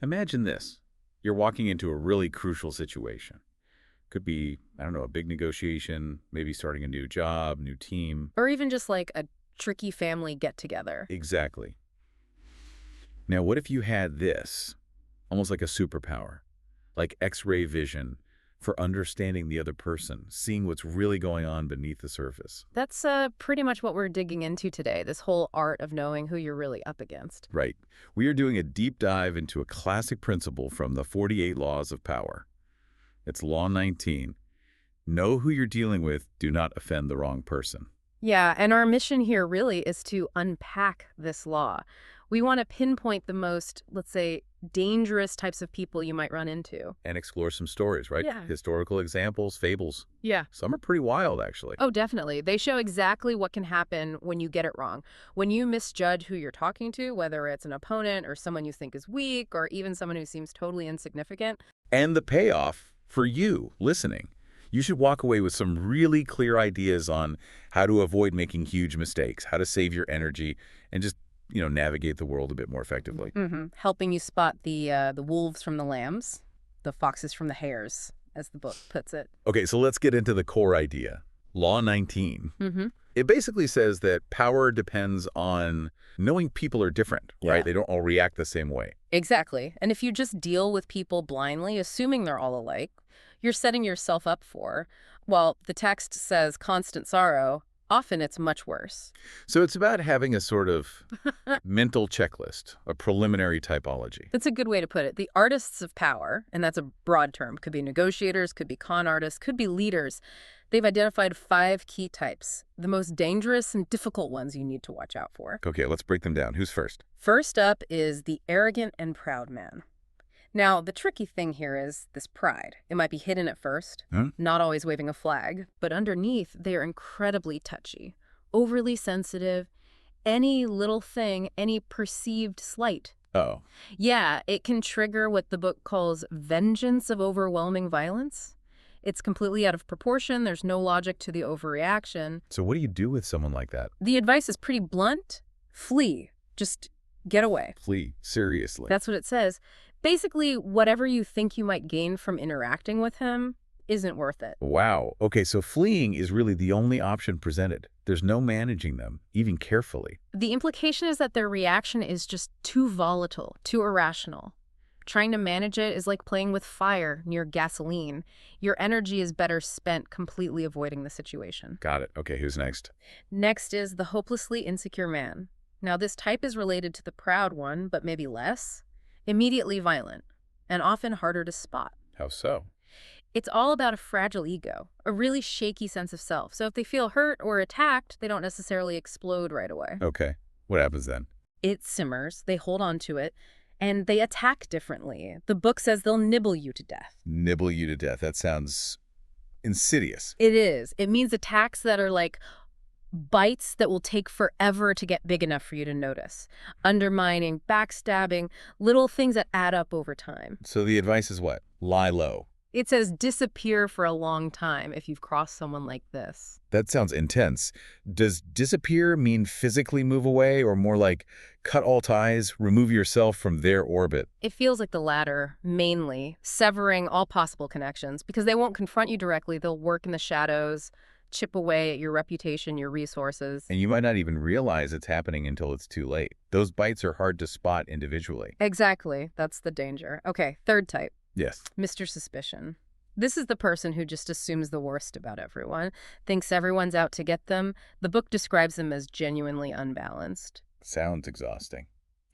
Imagine this. You're walking into a really crucial situation. Could be, I don't know, a big negotiation, maybe starting a new job, new team. Or even just like a tricky family get-together. Exactly. Now, what if you had this, almost like a superpower, like X-ray vision for understanding the other person, seeing what's really going on beneath the surface? That's pretty much what we're digging into today, this whole art of knowing who you're really up against. Right. We are doing a deep dive into a classic principle from the 48 Laws of Power. It's Law 19. Know who you're dealing with. Do not offend the wrong person. Yeah, and our mission here really is to unpack this law. We want to pinpoint the most, let's say, dangerous types of people you might run into. And explore some stories, right? Yeah. Historical examples, fables. Yeah. Some are pretty wild, actually. Oh, definitely. They show exactly what can happen when you get it wrong. When you misjudge who you're talking to, whether it's an opponent or someone you think is weak or even someone who seems totally insignificant. And the payoff for you listening. You should walk away with some really clear ideas on how to avoid making huge mistakes, how to save your energy, and just, navigate the world a bit more effectively. Helping you spot the wolves from the lambs, the foxes from the hares, as the book puts it. Okay, so let's get into the core idea. Law 19. It basically says that power depends on knowing people are different, right? They don't all react the same way. Exactly. And if you just deal with people blindly, assuming they're all alike, you're setting yourself up for, well, the text says constant sorrow. Often it's much worse. So it's about having a sort of mental checklist, a preliminary typology. That's a good way to put it. The artists of power, and that's a broad term, could be negotiators, could be con artists, could be leaders. They've identified 5 key types, the most dangerous and difficult ones you need to watch out for. Okay, let's break them down. Who's first? First up is the arrogant and proud man. Now, the tricky thing here is this pride. It might be hidden at first, not always waving a flag, but underneath, they are incredibly touchy, overly sensitive. Any little thing, any perceived slight. Oh. Yeah, it can trigger what the book calls vengeance of overwhelming violence. It's completely out of proportion. There's no logic to the overreaction. So what do you do with someone like that? The advice is pretty blunt. Flee. Just get away. Flee. Seriously. That's what it says. Basically, whatever you think you might gain from interacting with him isn't worth it. Wow. Okay, so fleeing is really the only option presented. There's no managing them, even carefully. The implication is that their reaction is just too volatile, too irrational. Trying to manage it is like playing with fire near gasoline. Your energy is better spent completely avoiding the situation. Got it. Okay, who's next? Next is the hopelessly insecure man. Now, this type is related to the proud one, but maybe less. Immediately violent, and often harder to spot. How so? It's all about a fragile ego, a really shaky sense of self. So if they feel hurt or attacked, they don't necessarily explode right away. Okay. What happens then? It simmers, they hold on to it, and they attack differently. The book says they'll nibble you to death. Nibble you to death. That sounds insidious. It is. It means attacks that are like bites that will take forever to get big enough for you to notice. Undermining, backstabbing, little things that add up over time. So the advice is what? Lie low. It says disappear for a long time if you've crossed someone like this. That sounds intense. Does disappear mean physically move away, or more like cut all ties, remove yourself from their orbit? It feels like the latter, mainly, severing all possible connections, because they won't confront you directly. They'll work in the shadows, chip away at your reputation, your resources. And you might not even realize it's happening until it's too late. Those bites are hard to spot individually. Exactly. That's the danger. Okay, third type. Yes. Mr. Suspicion. This is the person who just assumes the worst about everyone, thinks everyone's out to get them. The book describes them as genuinely unbalanced. Sounds exhausting.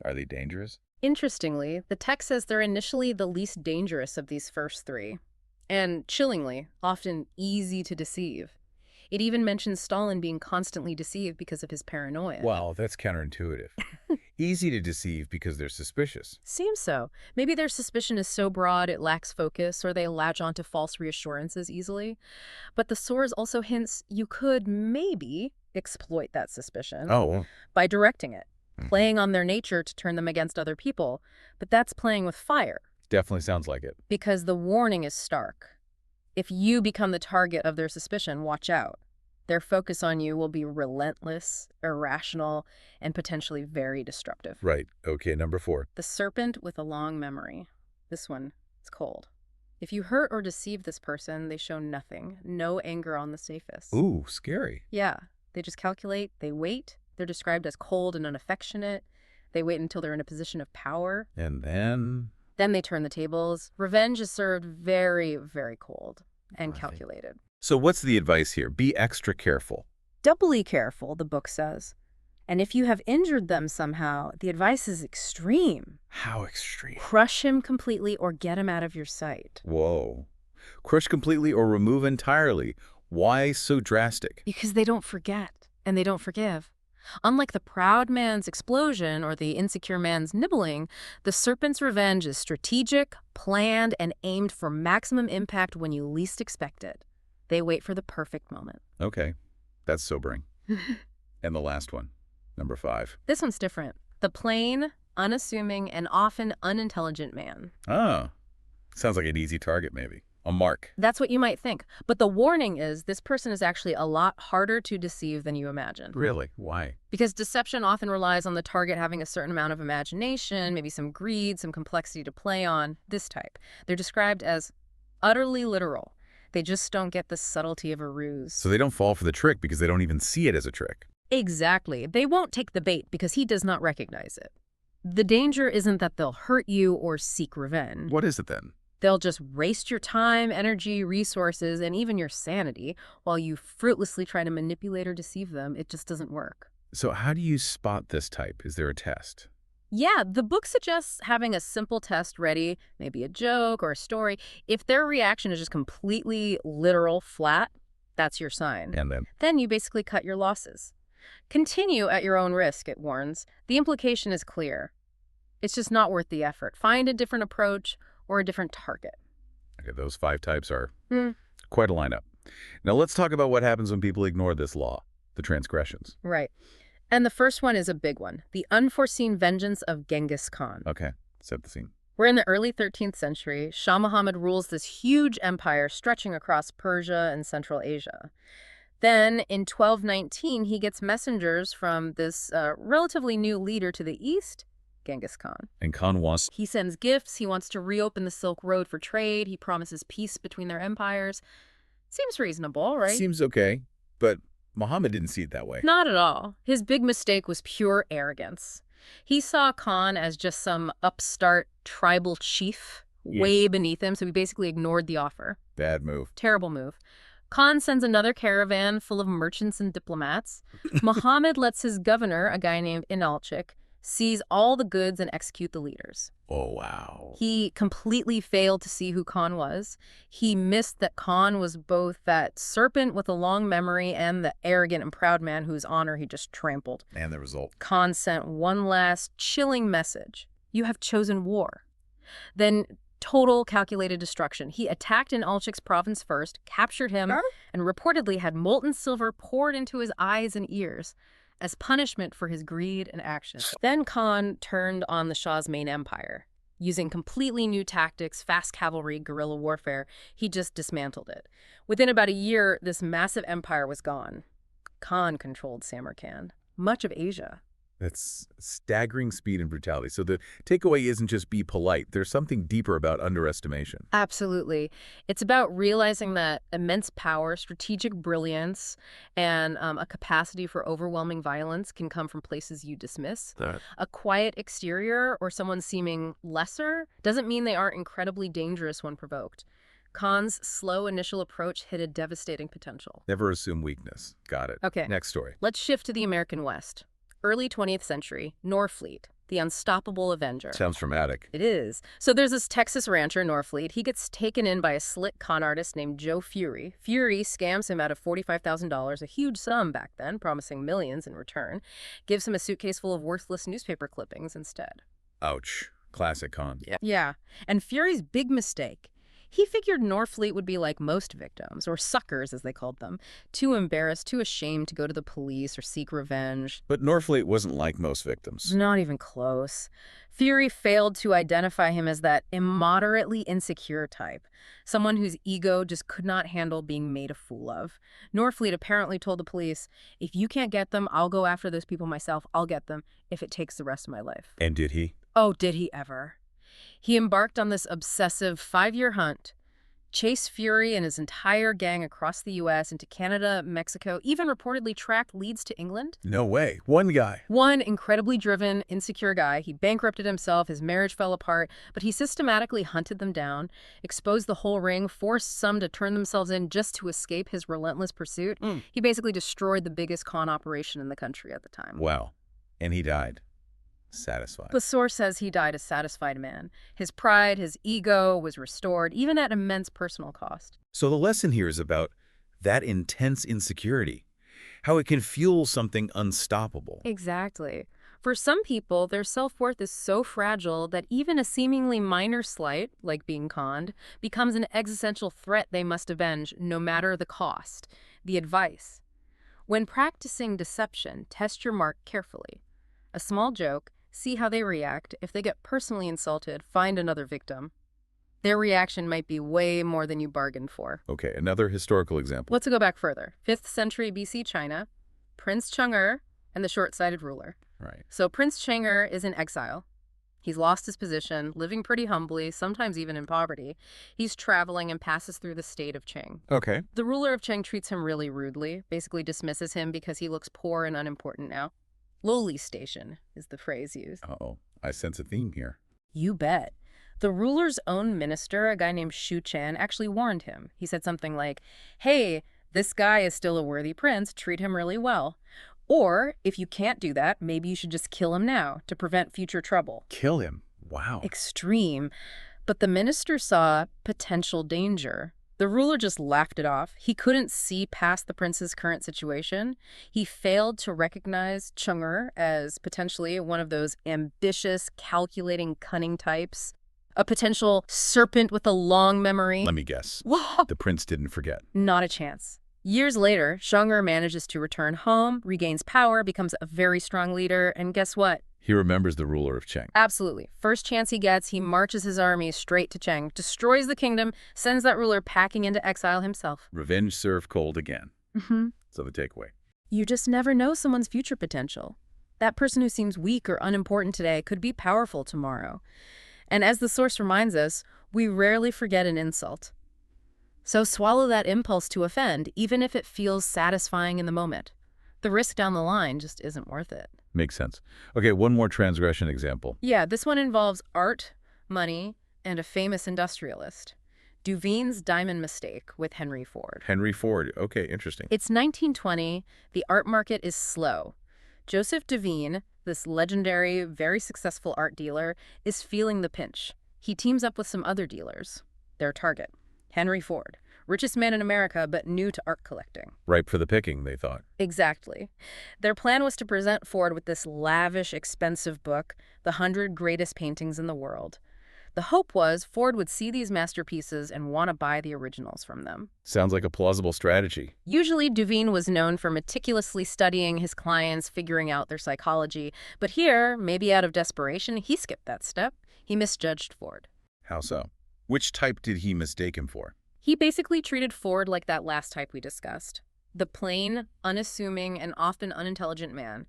Are they dangerous? Interestingly, the text says they're initially the least dangerous of these first 3. And chillingly, often easy to deceive. It even mentions Stalin being constantly deceived because of his paranoia. Well, that's counterintuitive. Easy to deceive because they're suspicious. Seems so. Maybe their suspicion is so broad it lacks focus, or they latch onto false reassurances easily. But the source also hints you could maybe exploit that suspicion by directing it, playing on their nature to turn them against other people. But that's playing with fire. Definitely sounds like it. Because the warning is stark. If you become the target of their suspicion, watch out. Their focus on you will be relentless, irrational, and potentially very destructive. Right. Okay, number 4. The serpent with a long memory. This one is cold. If you hurt or deceive this person, they show nothing. No anger on the surface. Ooh, scary. Yeah. They just calculate. They wait. They're described as cold and unaffectionate. They wait until they're in a position of power. And then? Then they turn the tables. Revenge is served very, very cold and calculated. So what's the advice here? Be extra careful. Doubly careful, the book says. And if you have injured them somehow, the advice is extreme. How extreme? Crush him completely or get him out of your sight. Whoa. Crush completely or remove entirely. Why so drastic? Because they don't forget and they don't forgive. Unlike the proud man's explosion or the insecure man's nibbling, the serpent's revenge is strategic, planned, and aimed for maximum impact when you least expect it. They wait for the perfect moment. Okay. That's sobering. And the last one, number 5. This one's different. The plain, unassuming, and often unintelligent man. Ah. Sounds like an easy target, maybe. A mark. That's what you might think. But the warning is this person is actually a lot harder to deceive than you imagine. Really? Why? Because deception often relies on the target having a certain amount of imagination, maybe some greed, some complexity to play on. This type. They're described as utterly literal. They just don't get the subtlety of a ruse. So they don't fall for the trick because they don't even see it as a trick. Exactly. They won't take the bait because he does not recognize it. The danger isn't that they'll hurt you or seek revenge. What is it then? They'll just waste your time, energy, resources, and even your sanity while you fruitlessly try to manipulate or deceive them. It just doesn't work. So how do you spot this type? Is there a test? Yeah, the book suggests having a simple test ready, maybe a joke or a story. If their reaction is just completely literal, flat, that's your sign. And then? Then you basically cut your losses. Continue at your own risk, it warns. The implication is clear. It's just not worth the effort. Find a different approach or a different target. Okay, those 5 types are quite a lineup. Now let's talk about what happens when people ignore this law, the transgressions. Right. And the first one is a big one, the unforeseen vengeance of Genghis Khan. Okay, set the scene. We're in the early 13th century. Shah Muhammad rules this huge empire stretching across Persia and Central Asia. Then, in 1219, he gets messengers from this relatively new leader to the east, Genghis Khan. And Khan wants... He sends gifts. He wants to reopen the Silk Road for trade. He promises peace between their empires. Seems reasonable, right? Seems okay, but Muhammad didn't see it that way. Not at all. His big mistake was pure arrogance. He saw Khan as just some upstart tribal chief way beneath him, so he basically ignored the offer. Bad move. Terrible move. Khan sends another caravan full of merchants and diplomats. Muhammad lets his governor, a guy named Inalchik, seize all the goods and execute the leaders. Oh, wow. He completely failed to see who Khan was. He missed that Khan was both that serpent with a long memory and the arrogant and proud man whose honor he just trampled. And the result. Khan sent one last chilling message. You have chosen war. Then total calculated destruction. He attacked Inalchik's province first, captured him, and reportedly had molten silver poured into his eyes and ears as punishment for his greed and actions. Then Khan turned on the Shah's main empire. Using completely new tactics, fast cavalry, guerrilla warfare, he just dismantled it. Within about a year, this massive empire was gone. Khan controlled Samarkand, much of Asia. That's staggering speed and brutality. So the takeaway isn't just be polite. There's something deeper about underestimation. Absolutely. It's about realizing that immense power, strategic brilliance, and a capacity for overwhelming violence can come from places you dismiss. A quiet exterior or someone seeming lesser doesn't mean they aren't incredibly dangerous when provoked. Khan's slow initial approach hid a devastating potential. Never assume weakness. Got it. Okay. Next story. Let's shift to the American West. Early 20th century, Norfleet, the unstoppable avenger. Sounds dramatic. It is. So there's this Texas rancher, Norfleet. He gets taken in by a slick con artist named Joe Fury. Fury scams him out of $45,000, a huge sum back then, promising millions in return. Gives him a suitcase full of worthless newspaper clippings instead. Ouch. Classic con. Yeah. And Fury's big mistake. He figured Norfleet would be like most victims, or suckers as they called them, too embarrassed, too ashamed to go to the police or seek revenge. But Norfleet wasn't like most victims. Not even close. Fury failed to identify him as that immoderately insecure type, someone whose ego just could not handle being made a fool of. Norfleet apparently told the police, if you can't get them, I'll go after those people myself. I'll get them if it takes the rest of my life. And did he? Oh, did he ever? He embarked on this obsessive 5-year hunt, chased Fury and his entire gang across the U.S. into Canada, Mexico, even reportedly tracked leads to England. No way. One guy. One incredibly driven, insecure guy. He bankrupted himself, his marriage fell apart, but he systematically hunted them down, exposed the whole ring, forced some to turn themselves in just to escape his relentless pursuit. He basically destroyed the biggest con operation in the country at the time. Wow. And he died. Satisfied. The source says he died a satisfied man. His pride, his ego was restored, even at immense personal cost. So the lesson here is about that intense insecurity, how it can fuel something unstoppable. Exactly. For some people, their self-worth is so fragile that even a seemingly minor slight, like being conned, becomes an existential threat they must avenge, no matter the cost. The advice: when practicing deception, test your mark carefully. A small joke, see how they react. If they get personally insulted, find another victim. Their reaction might be way more than you bargained for. Okay, another historical example. Let's go back further. 5th century BC China, Prince Chang'e and the short-sighted ruler. Right. So Prince Chang'e is in exile. He's lost his position, living pretty humbly, sometimes even in poverty. He's traveling and passes through the state of Qing. Okay. The ruler of Qing treats him really rudely, basically dismisses him because he looks poor and unimportant now. Lowly station is the phrase used. Uh-oh. I sense a theme here. You bet. The ruler's own minister, a guy named Shu Chen, actually warned him. He said something like, hey, this guy is still a worthy prince, treat him really well. Or, if you can't do that, maybe you should just kill him now to prevent future trouble. Kill him? Wow. Extreme. But the minister saw potential danger. The ruler just laughed it off. He couldn't see past the prince's current situation. He failed to recognize Chang'e as potentially one of those ambitious, calculating, cunning types. A potential serpent with a long memory. Let me guess. Whoa! The prince didn't forget. Not a chance. Years later, Chang'e manages to return home, regains power, becomes a very strong leader, and guess what? He remembers the ruler of Qing. Absolutely. First chance he gets, he marches his army straight to Qing, destroys the kingdom, sends that ruler packing into exile himself. Revenge served cold again. So the takeaway. You just never know someone's future potential. That person who seems weak or unimportant today could be powerful tomorrow. And as the source reminds us, we rarely forget an insult. So swallow that impulse to offend, even if it feels satisfying in the moment. The risk down the line just isn't worth it. Makes sense. Okay, one more transgression example. Yeah, this one involves art, money, and a famous industrialist. Duveen's diamond mistake with Henry Ford. Henry Ford. Okay, interesting. It's 1920. The art market is slow. Joseph Duveen, this legendary, very successful art dealer, is feeling the pinch. He teams up with some other dealers. Their target, Henry Ford. Richest man in America, but new to art collecting. Ripe for the picking, they thought. Exactly. Their plan was to present Ford with this lavish, expensive book, The 100 Greatest Paintings in the World. The hope was Ford would see these masterpieces and want to buy the originals from them. Sounds like a plausible strategy. Usually, Duveen was known for meticulously studying his clients, figuring out their psychology. But here, maybe out of desperation, he skipped that step. He misjudged Ford. How so? Which type did he mistake him for? He basically treated Ford like that last type we discussed. The plain, unassuming, and often unintelligent man.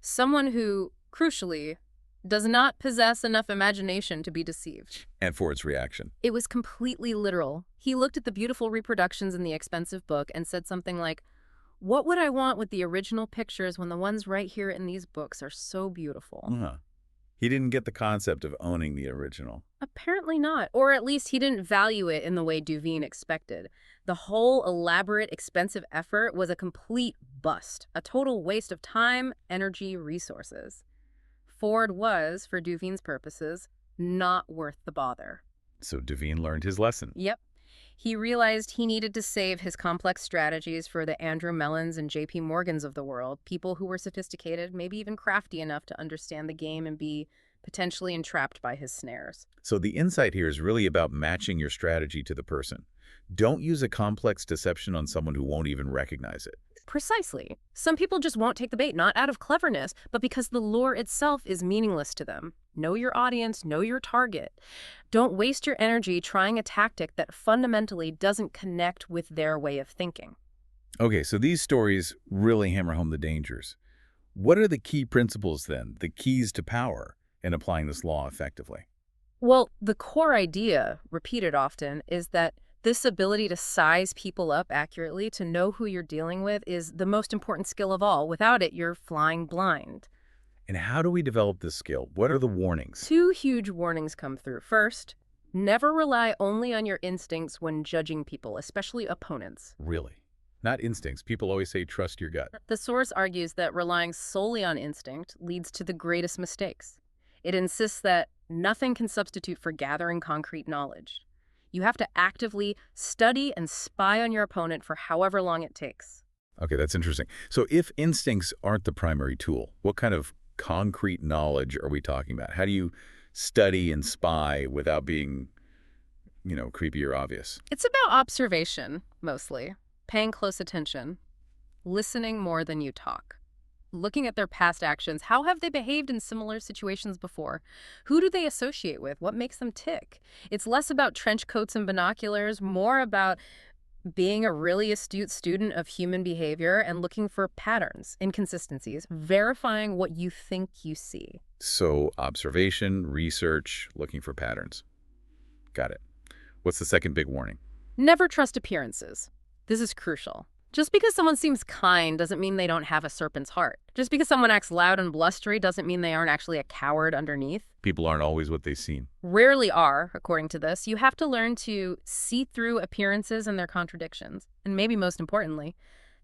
Someone who, crucially, does not possess enough imagination to be deceived. And Ford's reaction? It was completely literal. He looked at the beautiful reproductions in the expensive book and said something like, what would I want with the original pictures when the ones right here in these books are so beautiful? He didn't get the concept of owning the original. Apparently not, or at least he didn't value it in the way Duveen expected. The whole elaborate, expensive effort was a complete bust, a total waste of time, energy, resources. Ford was, for Duveen's purposes, not worth the bother. So Duveen learned his lesson. Yep. He realized he needed to save his complex strategies for the Andrew Mellons and J.P. Morgans of the world, people who were sophisticated, maybe even crafty enough to understand the game and be potentially entrapped by his snares. So the insight here is really about matching your strategy to the person. Don't use a complex deception on someone who won't even recognize it. Precisely. Some people just won't take the bait, not out of cleverness, but because the lure itself is meaningless to them. Know your audience, know your target. Don't waste your energy trying a tactic that fundamentally doesn't connect with their way of thinking. Okay, so these stories really hammer home the dangers. What are the key principles then, the keys to power in applying this law effectively? Well, the core idea, repeated often, is that this ability to size people up accurately, to know who you're dealing with, is the most important skill of all. Without it, you're flying blind. And how do we develop this skill? What are the warnings? Two huge warnings come through. First, never rely only on your instincts when judging people, especially opponents. Really? Not instincts. People always say trust your gut. The source argues that relying solely on instinct leads to the greatest mistakes. It insists that nothing can substitute for gathering concrete knowledge. You have to actively study and spy on your opponent for however long it takes. Okay, that's interesting. So if instincts aren't the primary tool, what kind of concrete knowledge are we talking about? How do you study and spy without being, creepy or obvious? It's about observation, mostly. Paying close attention. Listening more than you talk. Looking at their past actions. How have they behaved in similar situations before? Who do they associate with? What makes them tick? It's less about trench coats and binoculars, more about being a really astute student of human behavior and looking for patterns, inconsistencies, verifying what you think you see. So observation, research, looking for patterns. Got it. What's the second big warning? Never trust appearances. This is crucial. Just because someone seems kind doesn't mean they don't have a serpent's heart. Just because someone acts loud and blustery doesn't mean they aren't actually a coward underneath. People aren't always what they seem. Rarely are, according to this. You have to learn to see through appearances and their contradictions. And maybe most importantly,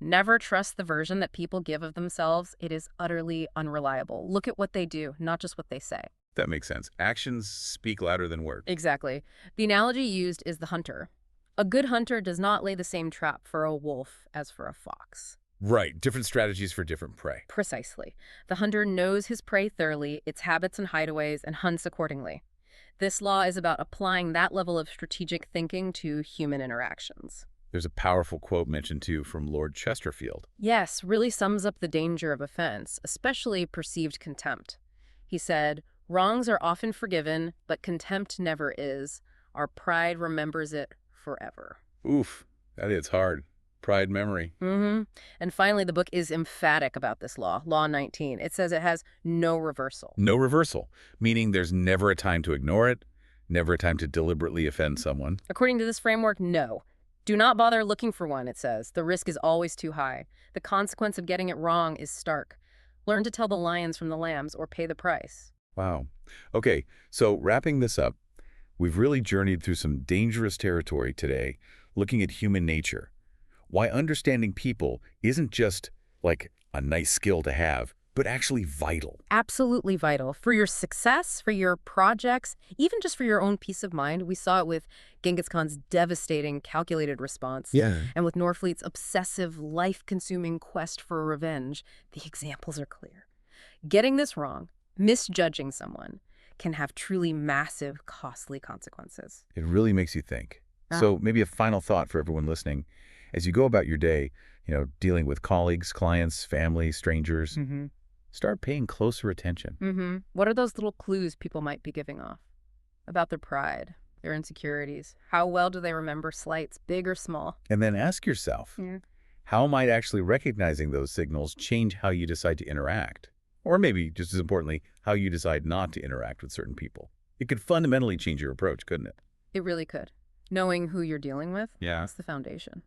never trust the version that people give of themselves. It is utterly unreliable. Look at what they do, not just what they say. That makes sense. Actions speak louder than words. Exactly. The analogy used is the hunter. A good hunter does not lay the same trap for a wolf as for a fox. Right. Different strategies for different prey. Precisely. The hunter knows his prey thoroughly, its habits and hideaways, and hunts accordingly. This law is about applying that level of strategic thinking to human interactions. There's a powerful quote mentioned, too, from Lord Chesterfield. Yes, really sums up the danger of offense, especially perceived contempt. He said, "Wrongs are often forgiven, but contempt never is. Our pride remembers it forever." Oof, that hits hard. Pride memory. And finally, the book is emphatic about this law, Law 19. It says it has no reversal. No reversal, meaning there's never a time to ignore it, never a time to deliberately offend someone. According to this framework, no. Do not bother looking for one, it says. The risk is always too high. The consequence of getting it wrong is stark. Learn to tell the lions from the lambs or pay the price. Wow. Okay, so wrapping this up, we've really journeyed through some dangerous territory today, looking at human nature. Why understanding people isn't just like a nice skill to have, but actually vital. Absolutely vital. For your success, for your projects, even just for your own peace of mind. We saw it with Genghis Khan's devastating, calculated response. Yeah. And with Norfleet's obsessive, life-consuming quest for revenge. The examples are clear. Getting this wrong, misjudging someone, can have truly massive, costly consequences. It really makes you think. So maybe a final thought for everyone listening. As you go about your day, dealing with colleagues, clients, family, strangers, start paying closer attention. What are those little clues people might be giving off about their pride, their insecurities? How well do they remember slights, big or small? And then ask yourself, how might actually recognizing those signals change how you decide to interact? Or maybe, just as importantly, how you decide not to interact with certain people. It could fundamentally change your approach, couldn't it? It really could. Knowing who you're dealing with Yeah. is the foundation.